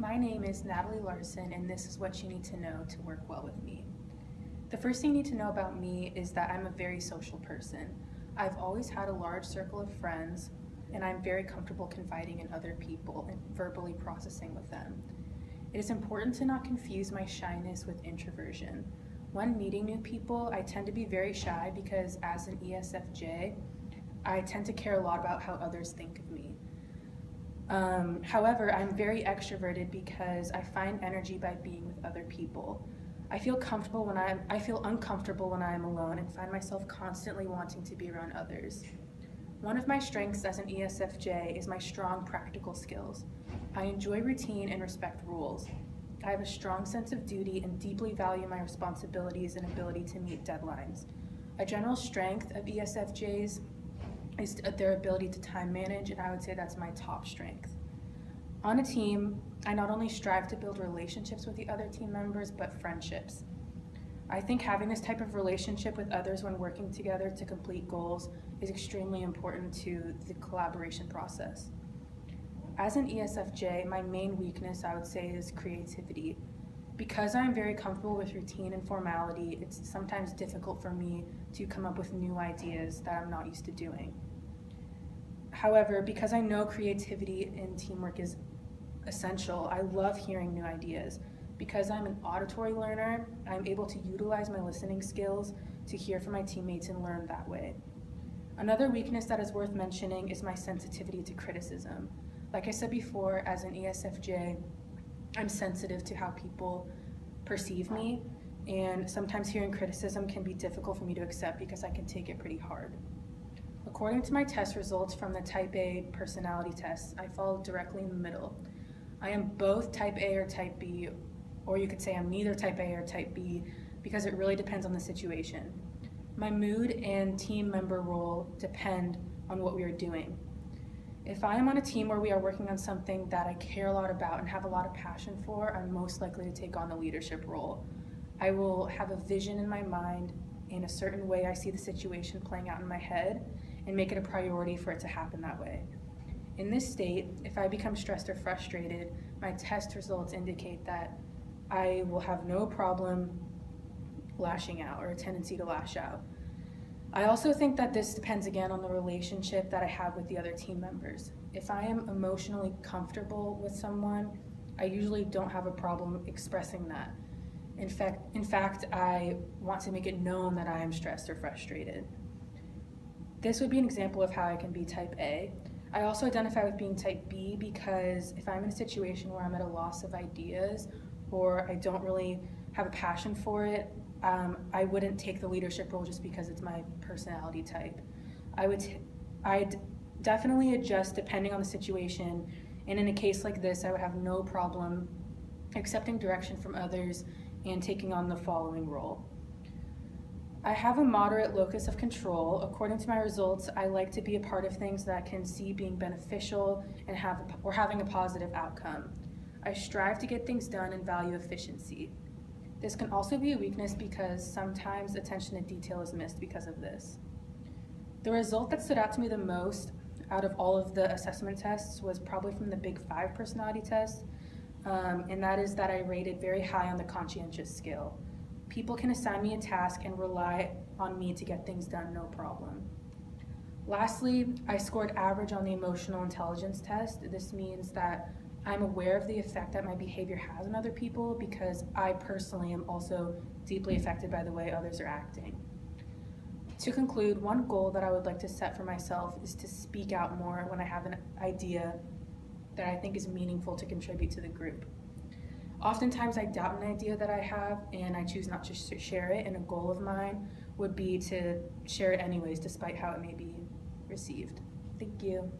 My name is Natalie Larson, and this is what you need to know to work well with me. The first thing you need to know about me is that I'm a very social person. I've always had a large circle of friends, and I'm very comfortable confiding in other people and verbally processing with them. It is important to not confuse my shyness with introversion. When meeting new people, I tend to be very shy because as an ESFJ, I tend to care a lot about how others think of me. However, I'm very extroverted because I find energy by being with other people. I feel uncomfortable when I am alone and find myself constantly wanting to be around others. One of my strengths as an ESFJ is my strong practical skills. I enjoy routine and respect rules. I have a strong sense of duty and deeply value my responsibilities and ability to meet deadlines. A general strength of ESFJs is their ability to time manage, and I would say that's my top strength. On a team, I not only strive to build relationships with the other team members, but friendships. I think having this type of relationship with others when working together to complete goals is extremely important to the collaboration process. As an ESFJ, my main weakness, I would say, is creativity. Because I'm very comfortable with routine and formality, it's sometimes difficult for me to come up with new ideas that I'm not used to doing. However, because I know creativity and teamwork is essential, I love hearing new ideas. Because I'm an auditory learner, I'm able to utilize my listening skills to hear from my teammates and learn that way. Another weakness that is worth mentioning is my sensitivity to criticism. Like I said before, as an ESFJ, I'm sensitive to how people perceive me, and sometimes hearing criticism can be difficult for me to accept because I can take it pretty hard. According to my test results from the Type A personality test, I fall directly in the middle. I am both Type A or Type B, or you could say I'm neither Type A or Type B because it really depends on the situation. My mood and team member role depend on what we are doing. If I am on a team where we are working on something that I care a lot about and have a lot of passion for, I'm most likely to take on the leadership role. I will have a vision in my mind in a certain way I see the situation playing out in my head and make it a priority for it to happen that way. In this state, if I become stressed or frustrated, my test results indicate that I will have no problem lashing out or a tendency to lash out. I also think that this depends again on the relationship that I have with the other team members. If I am emotionally comfortable with someone, I usually don't have a problem expressing that. In fact, I want to make it known that I am stressed or frustrated. This would be an example of how I can be Type A. I also identify with being Type B because if I'm in a situation where I'm at a loss of ideas or I don't really have a passion for it, I wouldn't take the leadership role just because it's my personality type. I'd definitely adjust depending on the situation, and in a case like this, I would have no problem accepting direction from others and taking on the following role. I have a moderate locus of control. According to my results, I like to be a part of things that I can see being beneficial and having a positive outcome. I strive to get things done and value efficiency. This can also be a weakness because sometimes attention to detail is missed because of this. The result that stood out to me the most out of all of the assessment tests was probably from the Big Five personality test, and that is that I rated very high on the conscientious scale. People can assign me a task and rely on me to get things done, no problem. Lastly, I scored average on the emotional intelligence test. This means that I'm aware of the effect that my behavior has on other people because I personally am also deeply affected by the way others are acting. To conclude, one goal that I would like to set for myself is to speak out more when I have an idea that I think is meaningful to contribute to the group. Oftentimes I doubt an idea that I have and I choose not to share it, and a goal of mine would be to share it anyways despite how it may be received. Thank you.